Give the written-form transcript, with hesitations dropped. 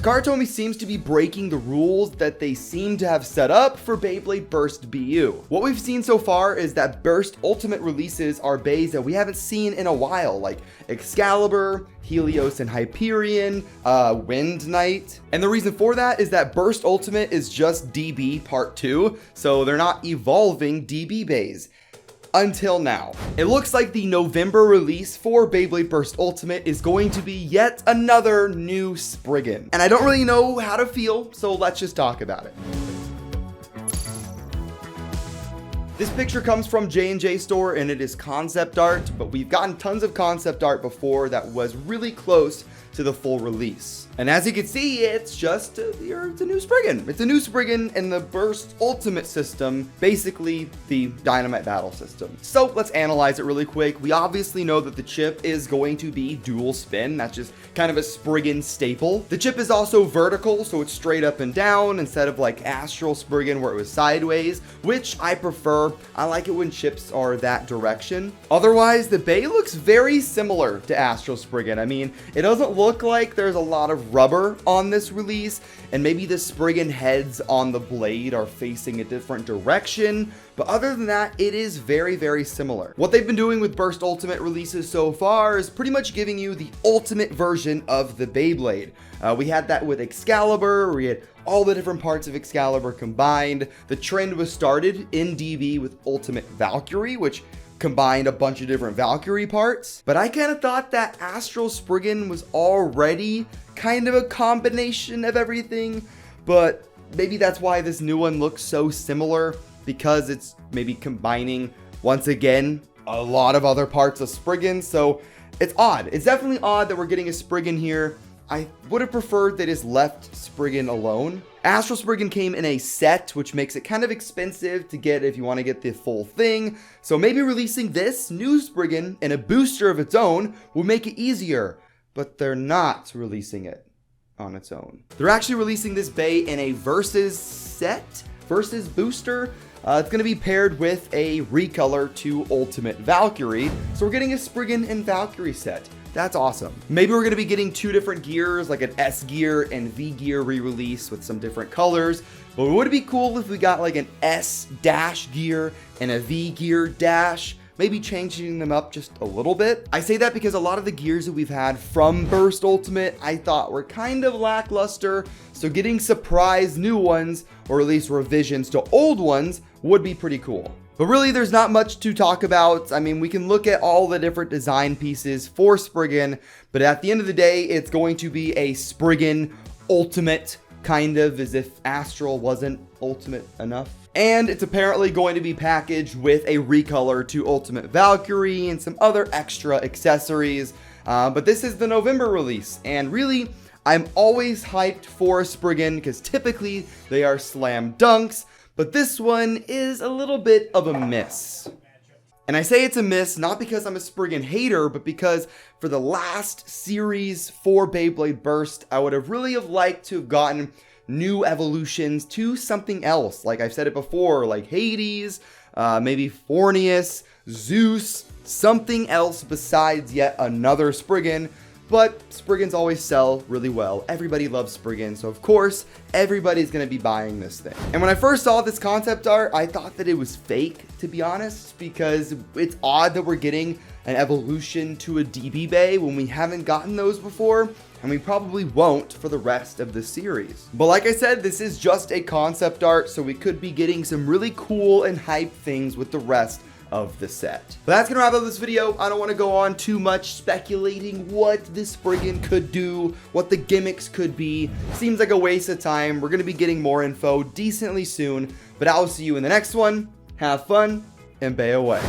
Takara seems to be breaking the rules that they seem to have set up for Beyblade Burst BU. What we've seen so far is that Burst Ultimate releases are bays that we haven't seen in a while, like Excalibur, Helios and Hyperion, Wind Knight. And the reason for that is that Burst Ultimate is just DB Part 2, so they're not evolving DB bays. Until now. It looks like the November release for Beyblade Burst Ultimate is going to be yet another new Spriggan. And I don't really know how to feel, so let's just talk about it. This picture comes from J&J store and it is concept art, but we've gotten tons of concept art before that was really close to the full release. And as you can see, it's just it's a new Spriggan. It's a new Spriggan in the Burst Ultimate system, basically the Dynamite Battle system. So let's analyze it really quick. We obviously know that the chip is going to be dual spin. That's just kind of a Spriggan staple. The chip is also vertical, so it's straight up and down instead of like Astral Spriggan where it was sideways, which I prefer. I like it when chips are that direction. Otherwise, the bay looks very similar to Astral Spriggan. I mean, it doesn't look like there's a lot of rubber on this release, and maybe the Spriggan heads on the blade are facing a different direction, but other than that, it is very, very similar. What they've been doing with Burst Ultimate releases so far is pretty much giving you the ultimate version of the Beyblade. We had that with Excalibur, we had all the different parts of Excalibur combined. The trend was started in DB with Ultimate Valkyrie, which combined a bunch of different Valkyrie parts. But I kind of thought that Astral Spriggan was already kind of a combination of everything, but maybe that's why this new one looks so similar, because it's maybe combining, once again, a lot of other parts of Spriggan. So it's odd. It's definitely odd that we're getting a Spriggan here. I would have preferred they just left Spriggan alone. Astral Spriggan came in a set, which makes it kind of expensive to get if you want to get the full thing. So maybe releasing this new Spriggan in a booster of its own will make it easier. But they're not releasing it on its own. They're actually releasing this bay in a Versus set, Versus booster. It's going to be paired with a recolor to Ultimate Valkyrie. So we're getting a Spriggan and Valkyrie set. That's awesome. Maybe we're going to be getting two different gears, like an S gear and V gear re-release with some different colors. But would it be cool if we got like an S dash gear and a V gear dash? Maybe changing them up just a little bit. I say that because a lot of the gears that we've had from Burst Ultimate I thought were kind of lackluster. So getting surprise new ones, or at least revisions to old ones, would be pretty cool. But really, there's not much to talk about. I mean, we can look at all the different design pieces for Spriggan, but at the end of the day, it's going to be a Spriggan Ultimate, kind of as if Astral wasn't ultimate enough. And it's apparently going to be packaged with a recolor to Ultimate Valkyrie and some other extra accessories. But this is the November release, and really, I'm always hyped for a Spriggan because typically they are slam dunks. But this one is a little bit of a miss. And I say it's a miss not because I'm a Spriggan hater, but because for the last series for Beyblade Burst, I would have really liked to have gotten new evolutions to something else. Like I've said it before, like Hades, maybe Fornius, Zeus, something else besides yet another Spriggan. But Spriggans always sell really well. Everybody loves Spriggan, so of course, everybody's going to be buying this thing. And when I first saw this concept art, I thought that it was fake, to be honest, because it's odd that we're getting an evolution to a DB Bay when we haven't gotten those before, and we probably won't for the rest of the series. But like I said, this is just a concept art, so we could be getting some really cool and hype things with the rest of the set. But that's gonna wrap up this video. I don't want to go on too much speculating what this Spriggan could do, what the gimmicks could be. Seems like a waste of time. We're gonna be getting more info decently soon, but I'll see you in the next one. Have fun and bay away.